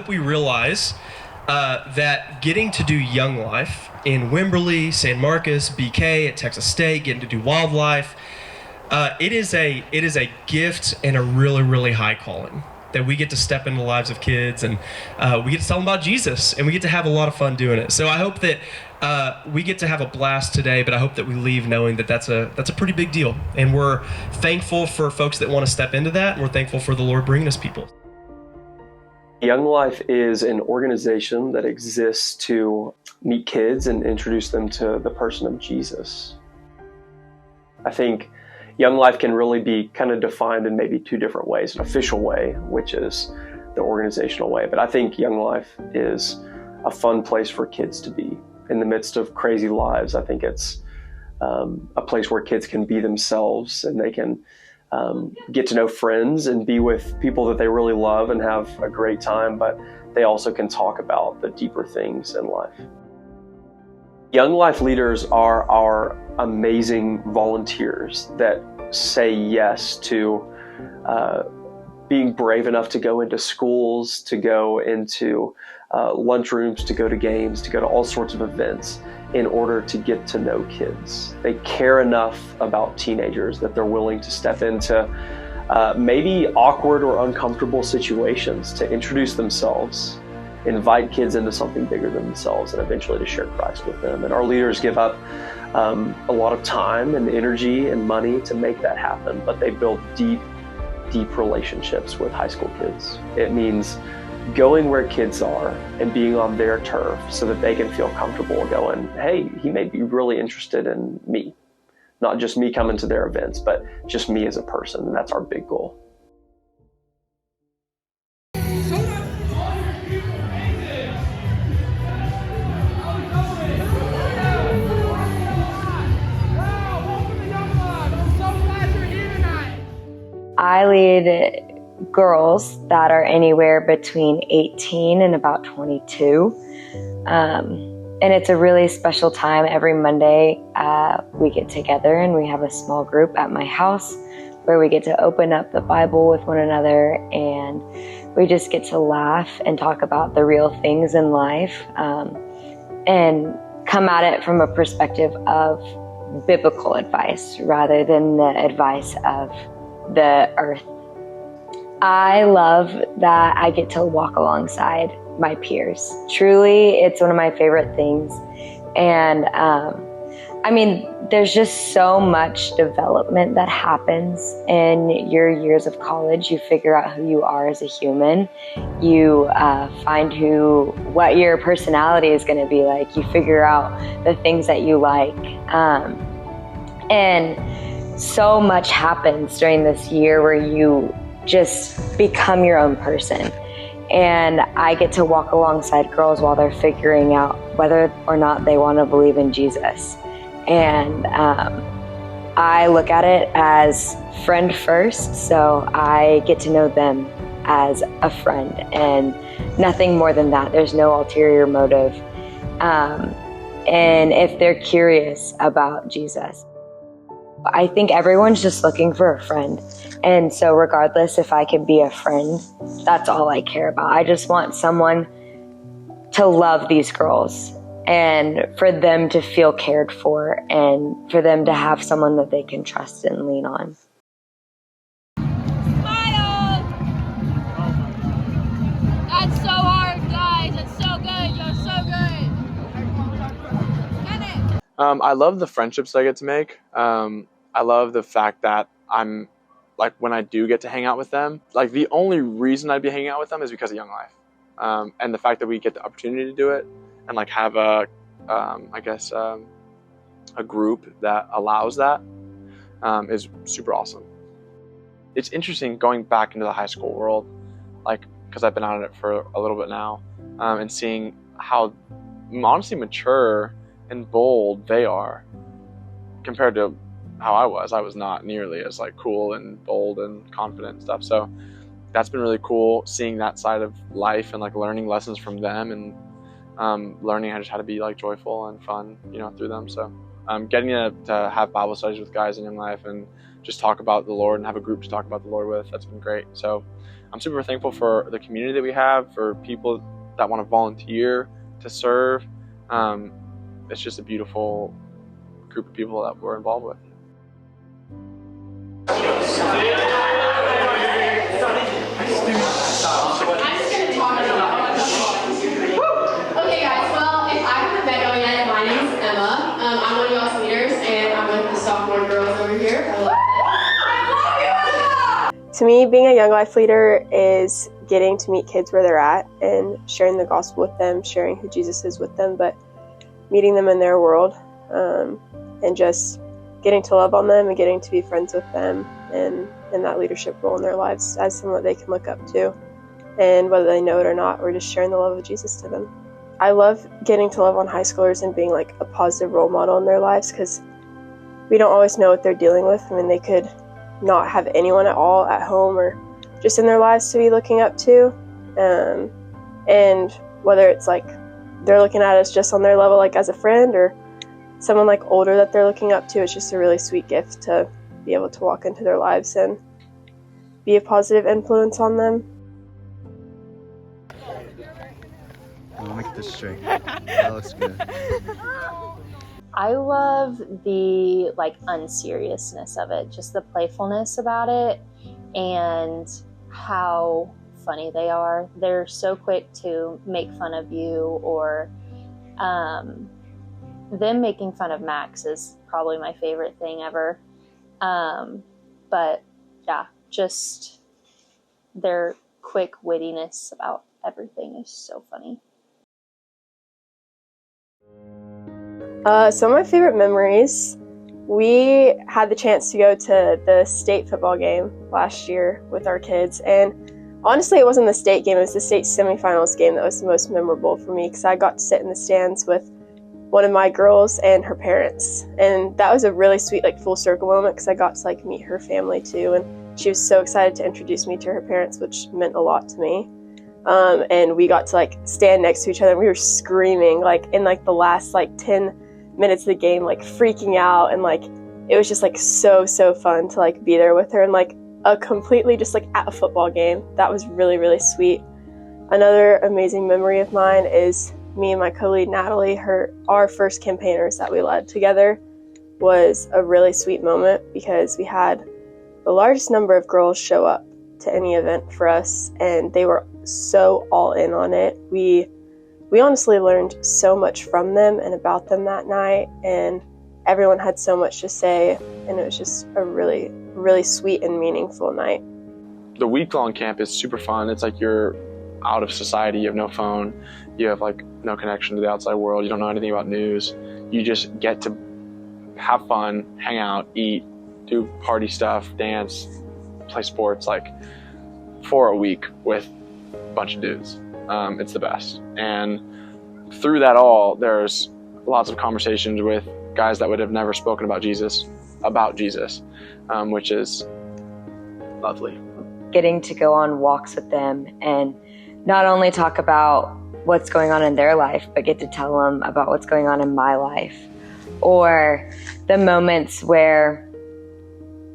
hope we realize that getting to do Young Life in Wimberley, San Marcos, BK, at Texas State, getting to do wildlife, it is a gift and a really, really high calling that we get to step into the lives of kids, and we get to tell them about Jesus, and we get to have a lot of fun doing it. So I hope that we get to have a blast today, but I hope that we leave knowing that that's a pretty big deal. And we're thankful for folks that want to step into that, and we're thankful for the Lord bringing us people. Young Life is an organization that exists to meet kids and introduce them to the person of Jesus. I think Young Life can really be kind of defined in maybe two different ways. An official way, which is the organizational way. But I think Young Life is a fun place for kids to be. In the midst of crazy lives, I think it's a place where kids can be themselves, and they can get to know friends and be with people that they really love and have a great time, but they also can talk about the deeper things in life. Young Life leaders are our amazing volunteers that say yes to being brave enough to go into schools, to go into lunchrooms, to go to games, to go to all sorts of events in order to get to know kids. They care enough about teenagers that they're willing to step into maybe awkward or uncomfortable situations to introduce themselves, invite kids into something bigger than themselves, and eventually to share Christ with them. And our leaders give up a lot of time and energy and money to make that happen, but they build deep relationships with high school kids. It means going where kids are and being on their turf so that they can feel comfortable going, hey, he may be really interested in me. Not just me coming to their events, but just me as a person. And that's our big goal. I lead girls that are anywhere between 18 and about 22. And it's a really special time. Every Monday, we get together and we have a small group at my house where we get to open up the Bible with one another, and we just get to laugh and talk about the real things in life, and come at it from a perspective of biblical advice rather than the advice of the earth. I love that I get to walk alongside my peers. Truly, it's one of my favorite things. And there's just so much development that happens in your years of college. You figure out who you are as a human. You find what your personality is going to be like. You figure out the things that you like. And so much happens during this year where you just become your own person. And I get to walk alongside girls while they're figuring out whether or not they want to believe in Jesus. And I look at it as friend first, so I get to know them as a friend and nothing more than that. There's no ulterior motive. And if they're curious about Jesus, I think everyone's just looking for a friend. And so regardless if I can be a friend, that's all I care about. I just want someone to love these girls and for them to feel cared for and for them to have someone that they can trust and lean on. Smile! That's so hard, guys. It's so good. You're so good. Get it. I love the friendships I get to make. I love the fact that I'm, like, when I do get to hang out with them, like, the only reason I'd be hanging out with them is because of Young Life. And the fact that we get the opportunity to do it and, like, have a group that allows that is super awesome. It's interesting going back into the high school world, like, because I've been out of it for a little bit now, and seeing how honestly mature and bold they are compared to how I was not nearly as, like, cool and bold and confident and stuff. So that's been really cool, seeing that side of life and, like, learning lessons from them and learning how to be, like, joyful and fun, through them. So Getting to have Bible studies with guys in Young Life and just talk about the Lord and have a group to talk about the Lord with, that's been great. So I'm super thankful for the community that we have, for people that want to volunteer to serve. It's just a beautiful group of people that we're involved with. Okay guys, well, if I haven't met y'all yet, my name is Emma. I'm one of y'all's leaders, and I'm with the sophomore girls over here. I love it. To me, being a Young Life leader is getting to meet kids where they're at and sharing the gospel with them, sharing who Jesus is with them, but meeting them in their world, and just getting to love on them and getting to be friends with them and in that leadership role in their lives as someone that they can look up to. And whether they know it or not, we're just sharing the love of Jesus to them. I love getting to love on high schoolers and being like a positive role model in their lives, because we don't always know what they're dealing with. I mean, they could not have anyone at all at home or just in their lives to be looking up to. And whether it's like they're looking at us just on their level, like as a friend, or someone like older that they're looking up to, it's just a really sweet gift to be able to walk into their lives and be a positive influence on them. I'll make this straight. That looks good. I love the unseriousness of it, just the playfulness about it, and how funny they are. They're so quick to make fun of you, or them making fun of Max is probably my favorite thing ever. But yeah, just their quick wittiness about everything is so funny. Some of my favorite memories, we had the chance to go to the state football game last year with our kids, and honestly it wasn't the state game, it was the state semifinals game that was the most memorable for me, because I got to sit in the stands with one of my girls and her parents, and that was a really sweet full circle moment, because I got to meet her family too, and she was so excited to introduce me to her parents, which meant a lot to me. And we got to stand next to each other, and we were screaming in the last 10 minutes of the game, freaking out, and it was just so fun to be there with her, and a completely just at a football game. That was really, really sweet. Another amazing memory of mine is me and my co-lead Natalie, our first campaigners that we led together, was a really sweet moment, because we had the largest number of girls show up to any event for us, and they were so all in on it. We honestly learned so much from them and about them that night, and everyone had so much to say, and it was just a really, really sweet and meaningful night. The week-long camp is super fun. It's you're out of society, you have no phone, you have no connection to the outside world, you don't know anything about news. You just get to have fun, hang out, eat, do party stuff, dance, play sports, for a week with a bunch of dudes. It's the best. And through that all, there's lots of conversations with guys that would have never spoken about Jesus, which is lovely. Getting to go on walks with them and not only talk about what's going on in their life, but get to tell them about what's going on in my life. Or the moments where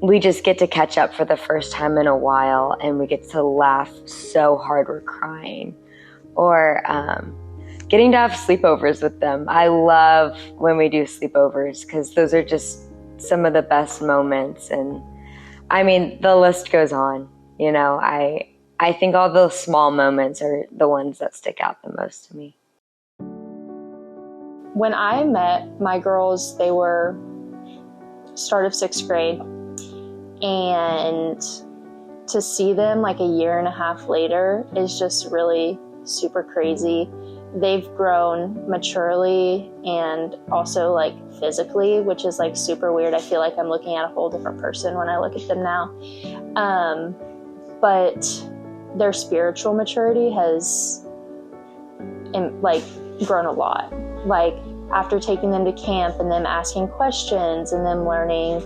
we just get to catch up for the first time in a while, and we get to laugh so hard we're crying. Or getting to have sleepovers with them. I love when we do sleepovers, because those are just some of the best moments. And I mean, the list goes on. I think all those small moments are the ones that stick out the most to me. When I met my girls, they were start of 6th grade, and to see them a year and a half later is just really super crazy. They've grown maturely and also physically, which is super weird. I feel I'm looking at a whole different person when I look at them now. But their spiritual maturity has grown a lot. After taking them to camp and them asking questions and them learning,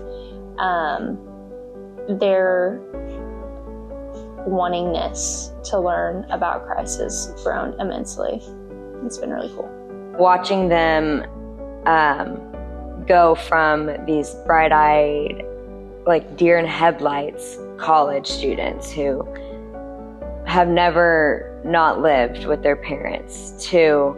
their wantingness to learn about Christ has grown immensely. It's been really cool. Watching them go from these bright-eyed, like deer in headlights college students who have never not lived with their parents to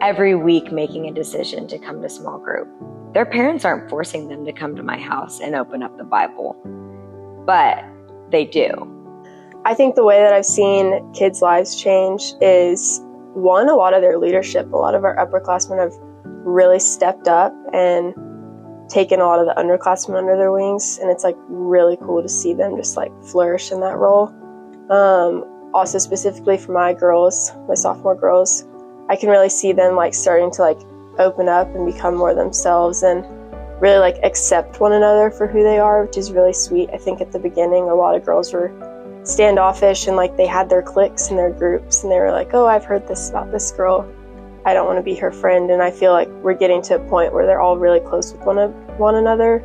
every week making a decision to come to small group. Their parents aren't forcing them to come to my house and open up the Bible, but they do. I think the way that I've seen kids' lives change is, one, a lot of their leadership. A lot of our upperclassmen have really stepped up and taken a lot of the underclassmen under their wings, and it's like really cool to see them just like flourish in that role. Also specifically for my girls, my sophomore girls, I can really see them like starting to like open up and become more themselves and really like accept one another for who they are, which is really sweet. I think at the beginning a lot of girls were standoffish and like they had their cliques and their groups and they were like, oh, I've heard this about this girl, I don't want to be her friend. And I feel like we're getting to a point where they're all really close with one another,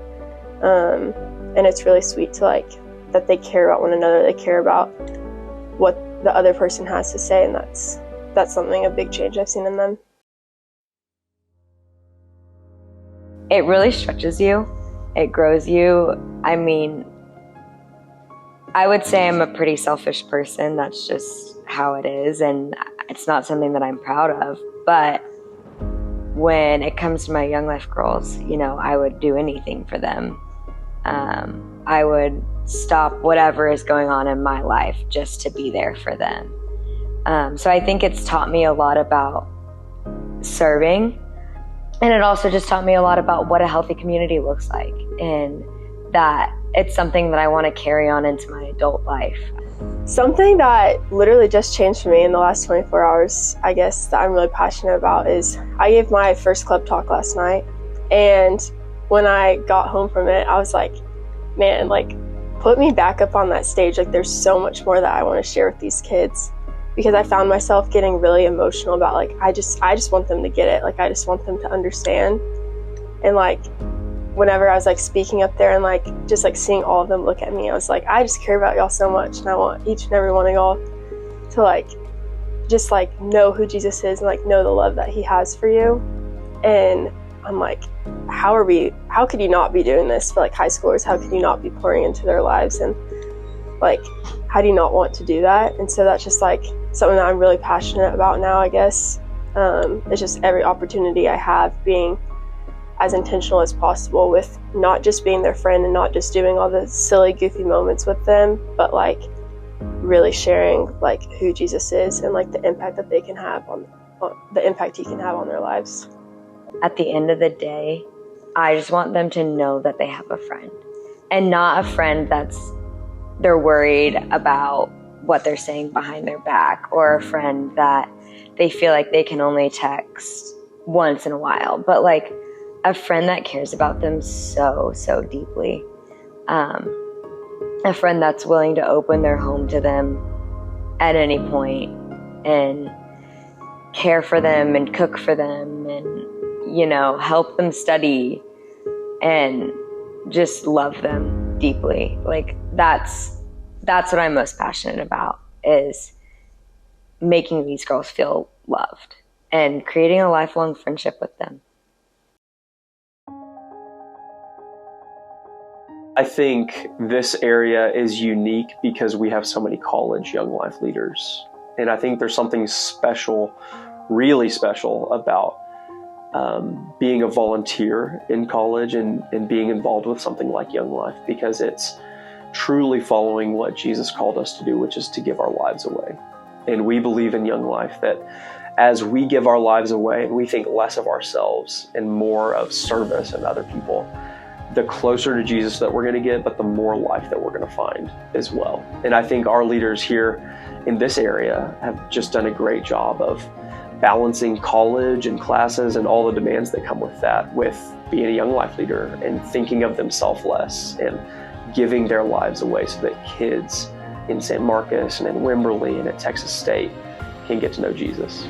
and it's really sweet to like that they care about one another, they care about what the other person has to say, and that's something, a big change I've seen in them. It really stretches you, it grows you. I mean, I would say I'm a pretty selfish person. That's just how it is, and it's not something that I'm proud of. But when it comes to my Young Life girls, you know, I would do anything for them. I would stop whatever is going on in my life just to be there for them. So I think it's taught me a lot about serving, and it also just taught me a lot about what a healthy community looks like, and that it's something that I want to carry on into my adult life. Something that literally just changed for me in the last 24 hours, I guess, that I'm really passionate about is I gave my first club talk last night, and when I got home from it, I was like, man, like, put me back up on that stage. Like, there's so much more that I want to share with these kids, because I found myself getting really emotional about, like, I just want them to get it. Like, I just want them to understand. And like, whenever I was like speaking up there and like just like seeing all of them look at me, I was like, I just care about y'all so much, and I want each and every one of y'all to like just like know who Jesus is and like know the love that he has for you. And I'm like, how could you not be doing this for like high schoolers? How could you not be pouring into their lives? And like, how do you not want to do that? And so that's just like something that I'm really passionate about now, I guess. It's just every opportunity I have being as intentional as possible with not just being their friend and not just doing all the silly, goofy moments with them, but like really sharing like who Jesus is and like the impact that they can have on the impact he can have on their lives. At the end of the day, I just want them to know that they have a friend, and not a friend they're worried about what they're saying behind their back, or a friend that they feel like they can only text once in a while, but like a friend that cares about them so deeply. A friend that's willing to open their home to them at any point and care for them and cook for them and, you know, help them study and just love them deeply. Like, that's what I'm most passionate about, is making these girls feel loved and creating a lifelong friendship with them. I think this area is unique because we have so many college Young Life leaders. And I think there's something special, really special, about being a volunteer in college and being involved with something like Young Life, because it's truly following what Jesus called us to do, which is to give our lives away. And we believe in Young Life that as we give our lives away and we think less of ourselves and more of service and other people, the closer to Jesus that we're going to get, but the more life that we're going to find as well. And I think our leaders here in this area have just done a great job of balancing college and classes and all the demands that come with that, with being a Young Life leader and thinking of themselves less and giving their lives away so that kids in San Marcos and in Wimberley and at Texas State can get to know Jesus.